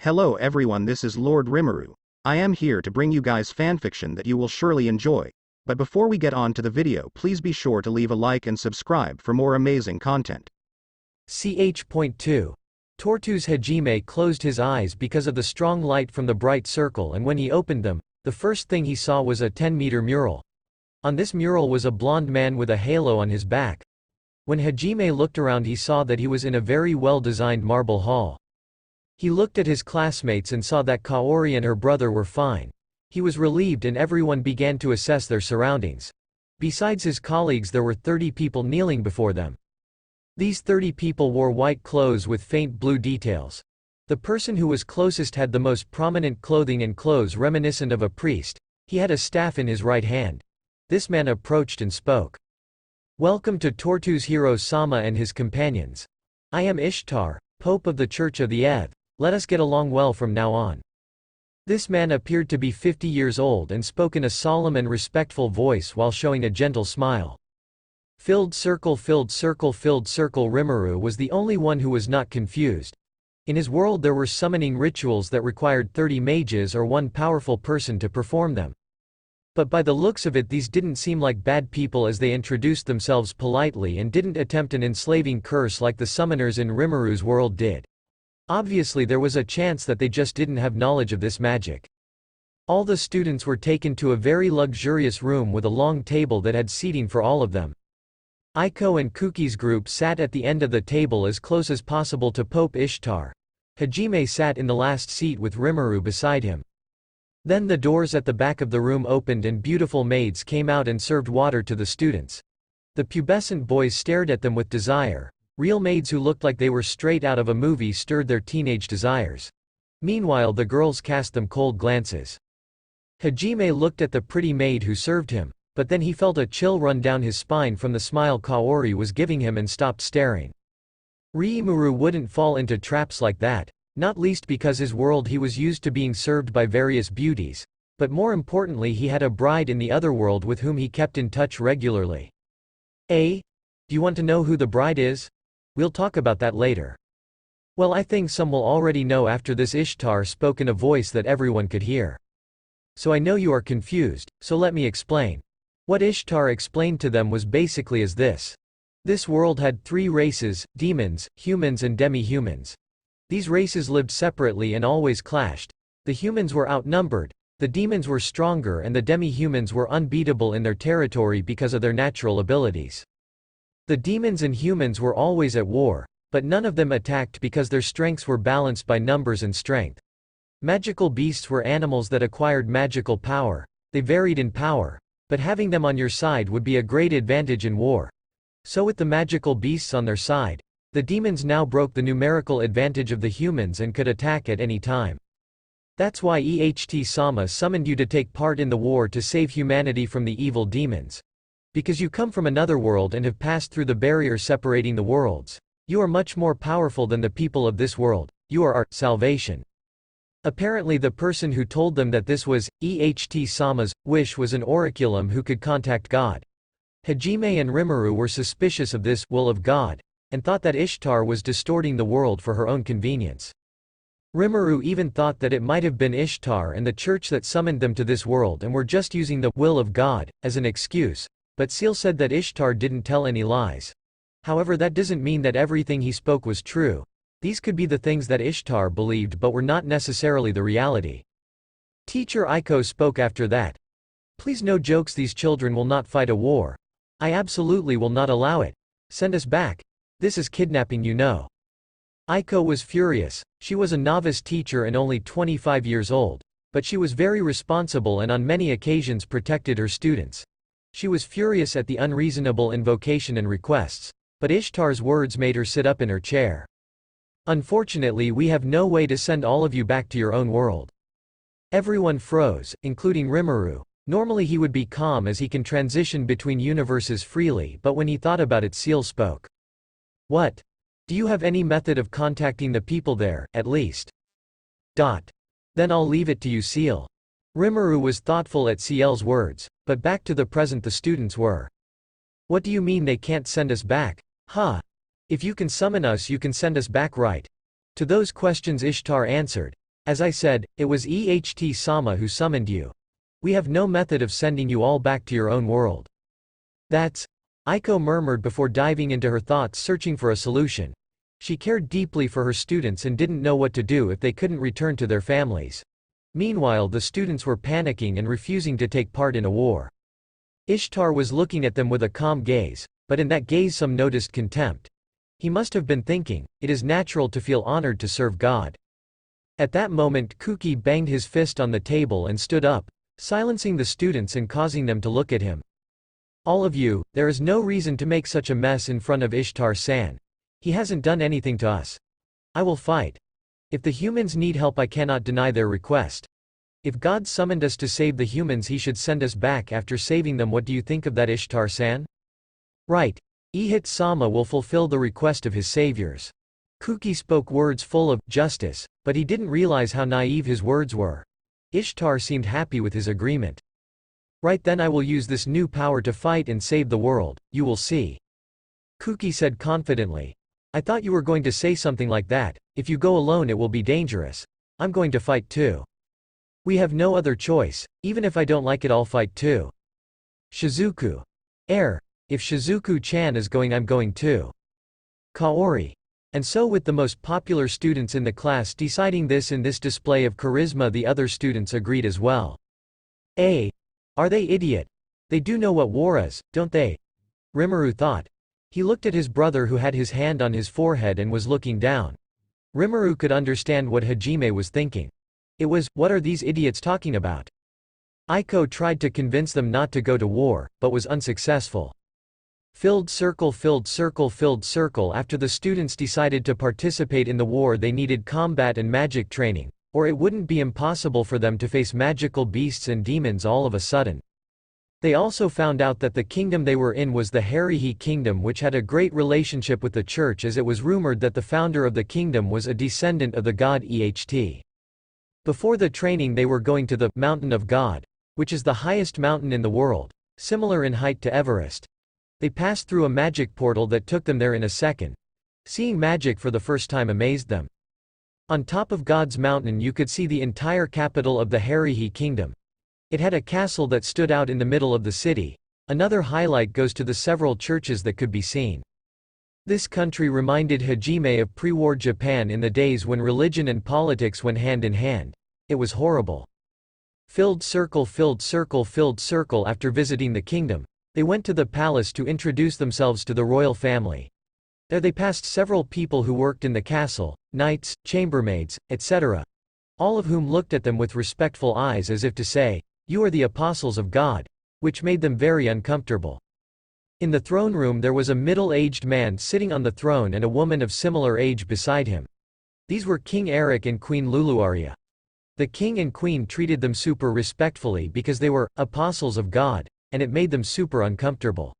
Hello everyone, this is Lord Rimuru. I am here to bring you guys fanfiction that you will surely enjoy. But before we get on to the video, please be sure to leave a like and subscribe for more amazing content. Ch.2. Tortu's Hajime closed his eyes because of the strong light from the bright circle, and when he opened them, the first thing he saw was a 10-meter mural. On this mural was a blonde man with a halo on his back. When Hajime looked around, he saw that he was in a very well-designed marble hall. He looked at his classmates and saw that Kaori and her brother were fine. He was relieved and everyone began to assess their surroundings. Besides his colleagues, there were 30 people kneeling before them. These 30 people wore white clothes with faint blue details. The person who was closest had the most prominent clothing and clothes reminiscent of a priest. He had a staff in his right hand. This man approached and spoke. "Welcome to Tortu's hero Sama and his companions. I am Ishtar, Pope of the Church of the Eve. Let us get along well from now on." This man appeared to be 50 years old and spoke in a solemn and respectful voice while showing a gentle smile. Filled circle, filled circle, filled circle. Rimuru was the only one who was not confused. In his world there were summoning rituals that required 30 mages or one powerful person to perform them. But by the looks of it, these didn't seem like bad people, as they introduced themselves politely and didn't attempt an enslaving curse like the summoners in Rimuru's world did. Obviously there was a chance that they just didn't have knowledge of this magic. All the students were taken to a very luxurious room with a long table that had seating for all of them. Aiko and Kuki's group sat at the end of the table as close as possible to Pope Ishtar. Hajime sat in the last seat with Rimuru beside him. Then the doors at the back of the room opened and beautiful maids came out and served water to the students. The pubescent boys stared at them with desire. Real maids who looked like they were straight out of a movie stirred their teenage desires. Meanwhile the girls cast them cold glances. Hajime looked at the pretty maid who served him, but then he felt a chill run down his spine from the smile Kaori was giving him and stopped staring. Rimuru wouldn't fall into traps like that, not least because his world he was used to being served by various beauties, but more importantly he had a bride in the other world with whom he kept in touch regularly. Do you want to know who the bride is? We'll talk about that later. Well, I think some will already know after this. Ishtar spoke in a voice that everyone could hear. So I know you are confused, so let me explain. What Ishtar explained to them was basically as this. This world had 3 races: demons, humans and demi-humans. These races lived separately and always clashed. The humans were outnumbered, the demons were stronger, and the demi-humans were unbeatable in their territory because of their natural abilities. The demons and humans were always at war, but none of them attacked because their strengths were balanced by numbers and strength. Magical beasts were animals that acquired magical power. They varied in power, but having them on your side would be a great advantage in war. So with the magical beasts on their side, the demons now broke the numerical advantage of the humans and could attack at any time. That's why Sama summoned you to take part in the war to save humanity from the evil demons. Because you come from another world and have passed through the barrier separating the worlds. You are much more powerful than the people of this world. You are our salvation. Apparently the person who told them that this was Sama's wish was an oraculum who could contact God. Hajime and Rimuru were suspicious of this will of God, and thought that Ishtar was distorting the world for her own convenience. Rimuru even thought that it might have been Ishtar and the church that summoned them to this world and were just using the will of God as an excuse. But Seal said that Ishtar didn't tell any lies. However, that doesn't mean that everything he spoke was true. These could be the things that Ishtar believed but were not necessarily the reality. Teacher Aiko spoke after that. "Please, no jokes, these children will not fight a war. I absolutely will not allow it. Send us back. This is kidnapping, you know." Aiko was furious. She was a novice teacher and only 25 years old, but she was very responsible and on many occasions protected her students. She was furious at the unreasonable invocation and requests, but Ishtar's words made her sit up in her chair. "Unfortunately, we have no way to send all of you back to your own world." Everyone froze, including Rimuru. Normally he would be calm as he can transition between universes freely, but when he thought about it, Seal spoke. "What? Do you have any method of contacting the people there, at least?" "Then I'll leave it to you, Seal." Rimuru was thoughtful at Ciel's words, but back to the present the students were. "What do you mean they can't send us back? If you can summon us, you can send us back, right?" To those questions Ishtar answered, As I said, it was EHT-sama who summoned you. We have no method of sending you all back to your own world. That's. Aiko murmured before diving into her thoughts searching for a solution. She cared deeply for her students and didn't know what to do if they couldn't return to their families. Meanwhile, the students were panicking and refusing to take part in a war. Ishtar was looking at them with a calm gaze, but in that gaze some noticed contempt. He must have been thinking, it is natural to feel honored to serve God. At that moment Kuki banged his fist on the table and stood up, silencing the students and causing them to look at him. All of you, there is no reason to make such a mess in front of Ishtar-san. He hasn't done anything to us. I will fight. If the humans need help, I cannot deny their request. If God summoned us to save the humans, he should send us back after saving them. What do you think of that, Ishtar-san? Right. Ihit-sama will fulfill the request of his saviors. Kuki spoke words full of justice, but he didn't realize how naive his words were. Ishtar seemed happy with his agreement. Right, then I will use this new power to fight and save the world, you will see. Kuki said confidently. I thought you were going to say something like that. If you go alone it will be dangerous. I'm going to fight too. We have no other choice. Even if I don't like it, I'll fight too. Shizuku. If Shizuku-chan is going, I'm going too. Kaori. And so, with the most popular students in the class deciding this in this display of charisma, the other students agreed as well. Are they idiot? They do know what war is, don't they? Rimuru thought. He looked at his brother who had his hand on his forehead and was looking down. Rimuru could understand what Hajime was thinking. It was, what are these idiots talking about? Aiko tried to convince them not to go to war, but was unsuccessful. Filled circle, filled circle, filled circle. After the students decided to participate in the war, they needed combat and magic training, or it wouldn't be impossible for them to face magical beasts and demons all of a sudden. They also found out that the kingdom they were in was the Harihi kingdom, which had a great relationship with the church, as it was rumored that the founder of the kingdom was a descendant of the god Eht. Before the training they were going to the Mountain of God, which is the highest mountain in the world, similar in height to Everest. They passed through a magic portal that took them there in a second. Seeing magic for the first time amazed them. On top of God's mountain you could see the entire capital of the Harihi kingdom. It had a castle that stood out in the middle of the city. Another highlight goes to the several churches that could be seen. This country reminded Hajime of pre-war Japan in the days when religion and politics went hand in hand. It was horrible. Filled circle, filled circle, filled circle. After visiting the kingdom, they went to the palace to introduce themselves to the royal family. There they passed several people who worked in the castle, knights, chambermaids, etc., all of whom looked at them with respectful eyes as if to say, "You are the apostles of God," which made them very uncomfortable. In the throne room there was a middle-aged man sitting on the throne and a woman of similar age beside him. These were King Eric and Queen Luluaria. The king and queen treated them super respectfully because they were apostles of God, and it made them super uncomfortable.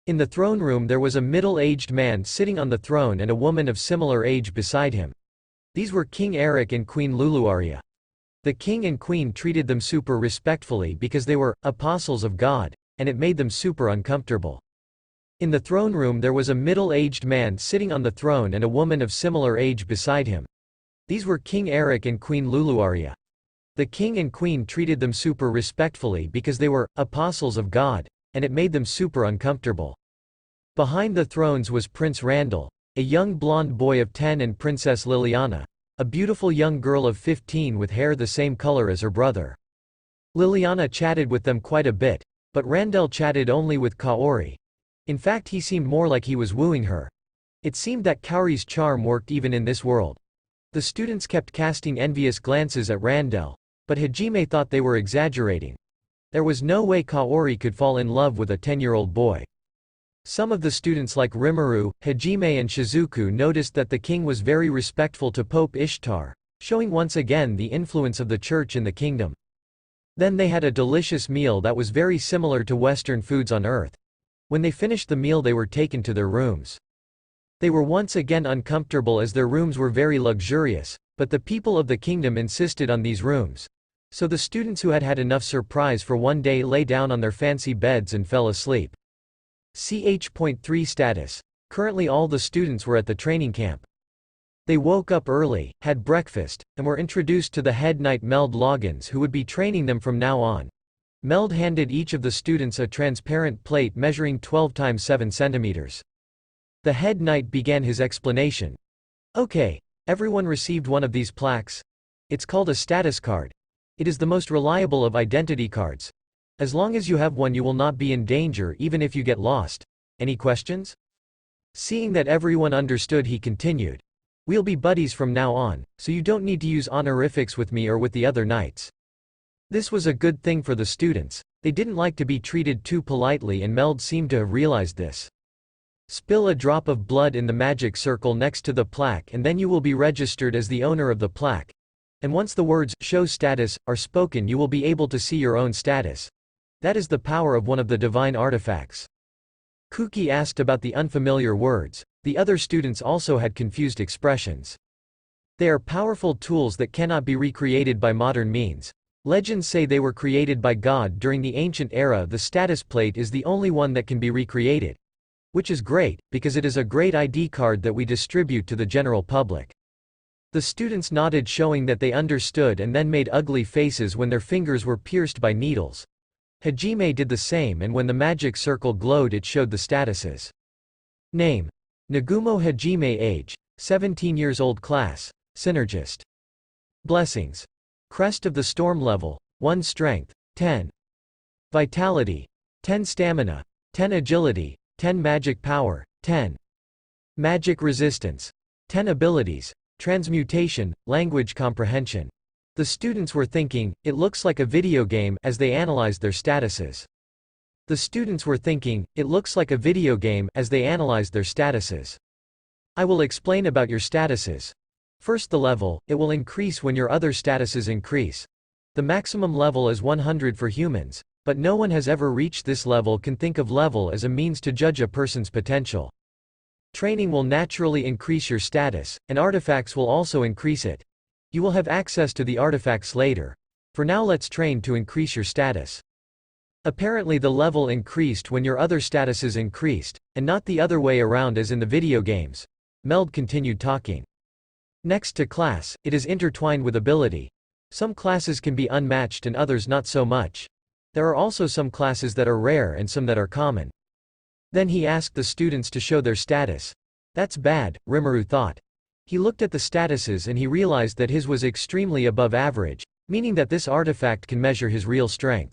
In the throne room there was a middle-aged man sitting on the throne and a woman of similar age beside him. These were King Eric and Queen Luluaria. The king and queen treated them super respectfully because they were apostles of God, and it made them super uncomfortable. In the throne room there was a middle-aged man sitting on the throne and a woman of similar age beside him. These were King Eric and Queen Luluaria. The king and queen treated them super respectfully because they were apostles of God, and it made them super uncomfortable. Behind the thrones was Prince Randall, a young blonde boy of 10, and Princess Liliana, a beautiful young girl of 15 with hair the same color as her brother. Liliana chatted with them quite a bit, but Randall chatted only with Kaori. In fact, he seemed more like he was wooing her. It seemed that Kaori's charm worked even in this world. The students kept casting envious glances at Randall, but Hajime thought they were exaggerating. There was no way Kaori could fall in love with a 10-year-old boy. Some of the students like Rimuru, Hajime and Shizuku noticed that the king was very respectful to Pope Ishtar, showing once again the influence of the church in the kingdom. Then they had a delicious meal that was very similar to Western foods on Earth. When they finished the meal they were taken to their rooms. They were once again uncomfortable as their rooms were very luxurious, but the people of the kingdom insisted on these rooms. So the students who had had enough surprise for one day lay down on their fancy beds and fell asleep. Ch.3 status. Currently all the students were at the training camp. They woke up early, had breakfast, and were introduced to the head knight Meld Loggins, who would be training them from now on. Meld handed each of the students a transparent plate measuring 12 times 7 centimeters. The head knight began his explanation. Okay, everyone received one of these plaques. It's called a status card. It is the most reliable of identity cards. As long as you have one, you will not be in danger even if you get lost. Any questions? Seeing that everyone understood, he continued. We'll be buddies from now on, so you don't need to use honorifics with me or with the other knights. This was a good thing for the students. They didn't like to be treated too politely, and Meld seemed to have realized this. Spill a drop of blood in the magic circle next to the plaque, and then you will be registered as the owner of the plaque. And once the words, show status, are spoken, you will be able to see your own status. That is the power of one of the divine artifacts. Kuki asked about the unfamiliar words. The other students also had confused expressions. They are powerful tools that cannot be recreated by modern means. Legends say they were created by God during the ancient era. The status plate is the only one that can be recreated. Which is great, because it is a great ID card that we distribute to the general public. The students nodded, showing that they understood, and then made ugly faces when their fingers were pierced by needles. Hajime did the same, and when the magic circle glowed, it showed the statuses. Name: Nagumo Hajime. Age: 17 years old. Class: Synergist. Blessings: Crest of the Storm. Level 1. Strength 10. Vitality 10. Stamina 10. Agility 10. Magic power 10. Magic resistance 10. Abilities: Transmutation, language comprehension. The students were thinking, it looks like a video game, as they analyzed their statuses. The students were thinking, it looks like a video game, as they analyzed their statuses. I will explain about your statuses. First, the level. It will increase when your other statuses increase. The maximum level is 100 for humans, but no one has ever reached this level. Can think of level as a means to judge a person's potential. Training will naturally increase your status, and artifacts will also increase it. You will have access to the artifacts later. For now, let's train to increase your status. Apparently the level increased when your other statuses increased, and not the other way around as in the video games. Meld continued talking. Next to class, it is intertwined with ability. Some classes can be unmatched and others not so much. There are also some classes that are rare and some that are common. Then he asked the students to show their status. That's bad, Rimuru thought. He looked at the statuses and he realized that his was extremely above average, meaning that this artifact can measure his real strength.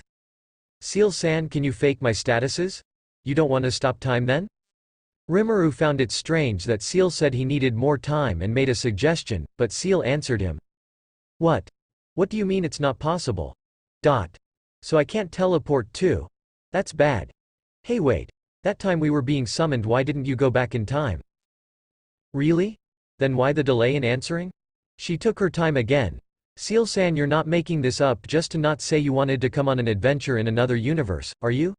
Seal-san, can you fake my statuses? You don't want to stop time then? Rimuru found it strange that Seal said he needed more time and made a suggestion, but Seal answered him. What? What do you mean it's not possible? So I can't teleport too? That's bad. Hey wait. That time we were being summoned, why didn't you go back in time? Really? Then why the delay in answering? She took her time again. Seal-san, you're not making this up just to not say you wanted to come on an adventure in another universe, are you?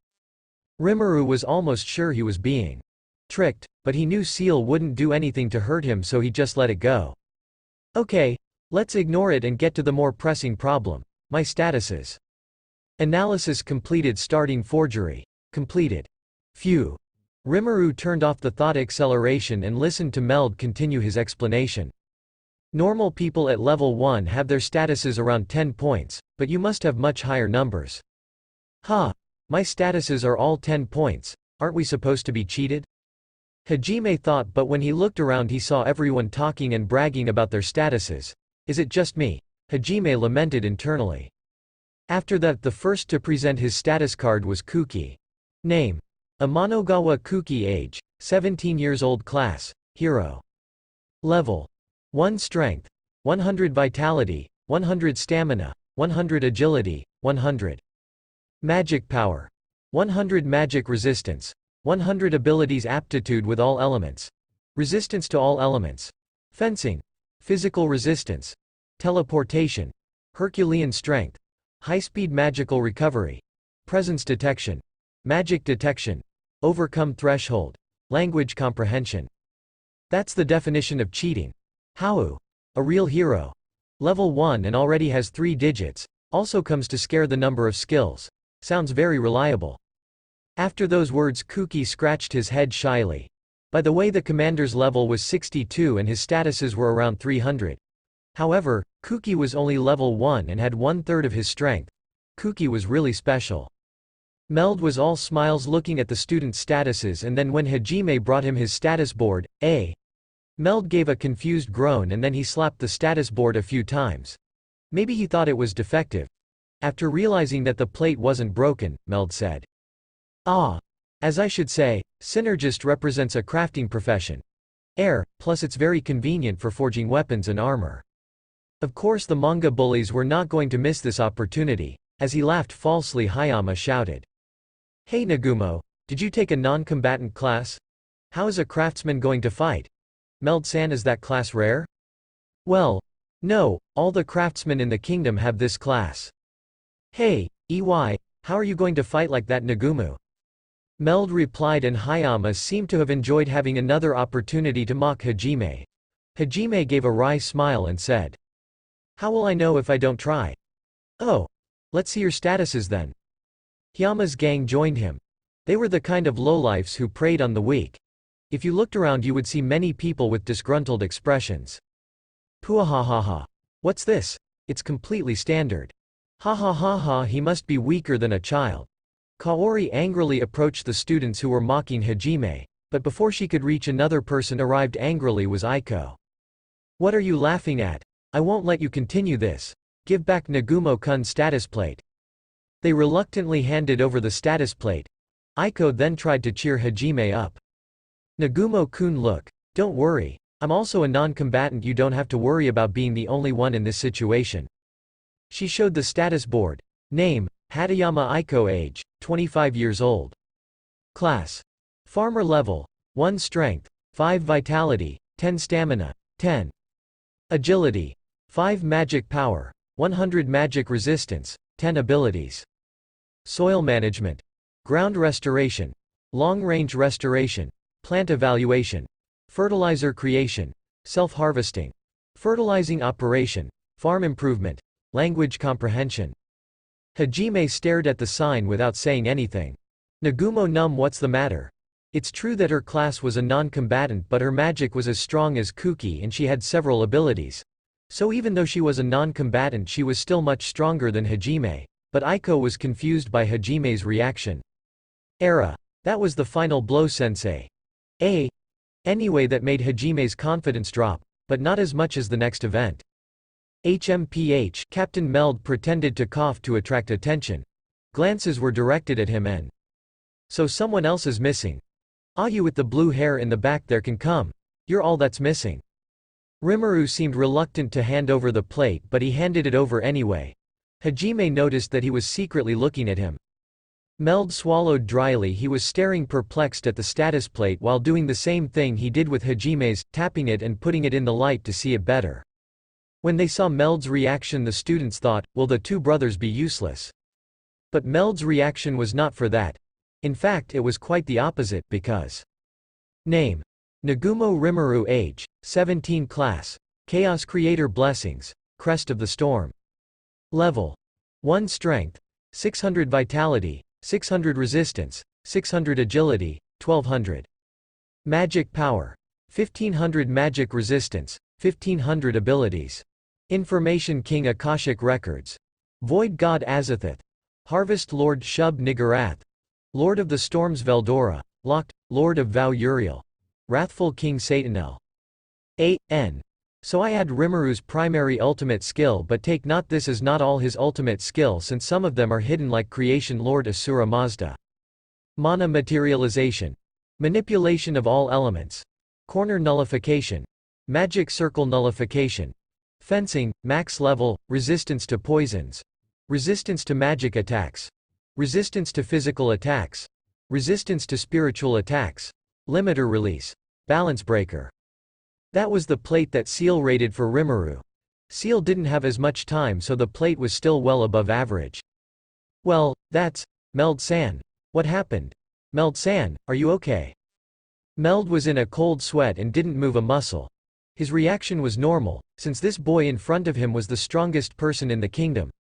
Rimuru was almost sure he was being tricked, but he knew Seal wouldn't do anything to hurt him, so he just let it go. Okay, let's ignore it and get to the more pressing problem. My statuses. Analysis completed. Starting forgery. Completed. Phew. Rimuru turned off the thought acceleration and listened to Meld continue his explanation. Normal people at level 1 have their statuses around 10 points, but you must have much higher numbers. Huh. My statuses are all 10 points, aren't we supposed to be cheated? Hajime thought, but when he looked around he saw everyone talking and bragging about their statuses. Is it just me? Hajime lamented internally. After that, the first to present his status card was Kuki. Name: Amanogawa Kuki. Age: 17 years old. Class: Hero. Level: 1. Strength 100. Vitality 100. Stamina 100. Agility 100. Magic power 100. Magic resistance 100. Abilities: Aptitude with all elements, resistance to all elements, fencing, physical resistance, teleportation, Herculean strength, high-speed magical recovery, presence detection, magic detection, overcome threshold, language comprehension. That's the definition of cheating. How? A real hero. Level 1 and already has 3 digits, also comes to scare the number of skills. Sounds very reliable. After those words, Kuki scratched his head shyly. By the way, the commander's level was 62 and his statuses were around 300. However, Kuki was only level 1 and had 1/3 of his strength. Kuki was really special. Meld was all smiles looking at the student's statuses, and then when Hajime brought him his status board, Meld gave a confused groan and then he slapped the status board a few times. Maybe he thought it was defective. After realizing that the plate wasn't broken, Meld said, "Ah. As I should say, Synergist represents a crafting profession. Plus it's very convenient for forging weapons and armor." Of course the manga bullies were not going to miss this opportunity. As he laughed falsely, Hayama shouted, "Hey Nagumo, did you take a non-combatant class? How is a craftsman going to fight? Meld-san, is that class rare?" "Well, no, all the craftsmen in the kingdom have this class." "Hey, EY, how are you going to fight like that, Nagumo?" Meld replied, and Hayama seemed to have enjoyed having another opportunity to mock Hajime. Hajime gave a wry smile and said, "How will I know if I don't try?" "Oh. Let's see your statuses then." Hyama's gang joined him. They were the kind of lowlifes who preyed on the weak. If you looked around you would see many people with disgruntled expressions. "Puahahaha. What's this? It's completely standard. Ha ha ha ha, he must be weaker than a child." Kaori angrily approached the students who were mocking Hajime, but before she could reach, another person arrived angrily was Aiko. "What are you laughing at? I won't let you continue this. Give back Nagumo-kun's status plate." They reluctantly handed over the status plate. Aiko then tried to cheer Hajime up. "Nagumo-kun, look. Don't worry. I'm also a non-combatant, you don't have to worry about being the only one in this situation." She showed the status board. Name, Hatayama Aiko. Age, 25 years old. Class. Farmer level. 1 strength, 5 vitality, 10 stamina, 10 agility, 5 magic power, 100 magic resistance, 10 abilities. Soil management. Ground restoration. Long-range restoration. Plant evaluation. Fertilizer creation. Self-harvesting. Fertilizing operation. Farm improvement. Language comprehension. Hajime stared at the sign without saying anything. "Nagumo num, what's the matter?" It's true that her class was a non-combatant, but her magic was as strong as Kuki and she had several abilities. So even though she was a non-combatant, she was still much stronger than Hajime. But Aiko was confused by Hajime's reaction. That was the final blow, sensei. Anyway, that made Hajime's confidence drop, but not as much as the next event. HMPH, Captain Meld pretended to cough to attract attention. Glances were directed at him and, "So someone else is missing. Ah, you with the blue hair in the back there can come. You're all that's missing." Rimuru seemed reluctant to hand over the plate, but he handed it over anyway. Hajime noticed that he was secretly looking at him. Meld swallowed dryly. He was staring perplexed at the status plate while doing the same thing he did with Hajime's, tapping it and putting it in the light to see it better. When they saw Meld's reaction, the students thought, will the two brothers be useless? But Meld's reaction was not for that. In fact, it was quite the opposite, because Name. Nagumo Rimuru. Age, 17. Class. Chaos Creator. Blessings. Crest of the Storm. Level. 1 Strength, 600 Vitality, 600 Resistance, 600 Agility, 1200. Magic Power. 1500 Magic Resistance, 1500 Abilities. Information King Akashic Records. Void God Azathoth. Harvest Lord Shub Nigarath. Lord of the Storms Veldora. Locked, Lord of Val Uriel. Wrathful King Satanel. A.N. So I add Rimuru's primary ultimate skill, but take not this as not all his ultimate skill, since some of them are hidden like Creation Lord Asura Mazda. Mana Materialization. Manipulation of all elements. Corner Nullification. Magic Circle Nullification. Fencing, max level, resistance to poisons. Resistance to magic attacks. Resistance to physical attacks. Resistance to spiritual attacks. Limiter release. Balance breaker. That was the plate that Seal rated for Rimuru. Seal didn't have as much time, so the plate was still well above average. Well, that's Meld-san. What happened? Meld-san, are you okay? Meld was in a cold sweat and didn't move a muscle. His reaction was normal, since this boy in front of him was the strongest person in the kingdom.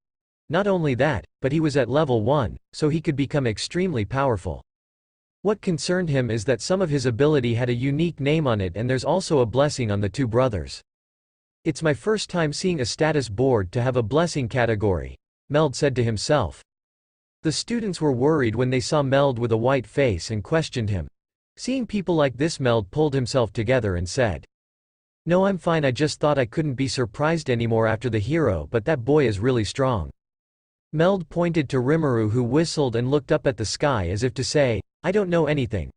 Not only that, but he was at level 1, so he could become extremely powerful. What concerned him is that some of his ability had a unique name on it and there's also a blessing on the two brothers. It's my first time seeing a status board to have a blessing category, Meld said to himself. The students were worried when they saw Meld with a white face and questioned him. Seeing people like this, Meld pulled himself together and said, "No, I'm fine, I just thought I couldn't be surprised anymore after the hero, but that boy is really strong." Meld pointed to Rimuru, who whistled and looked up at the sky as if to say, "I don't know anything."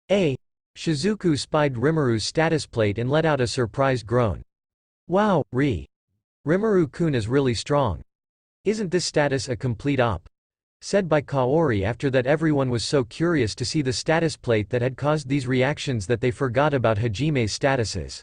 Shizuku spied Rimuru's status plate and let out a surprised groan. "Wow, Rimuru-kun is really strong. Isn't this status a complete op?" said by Kaori. After that, everyone was so curious to see the status plate that had caused these reactions that they forgot about Hajime's statuses.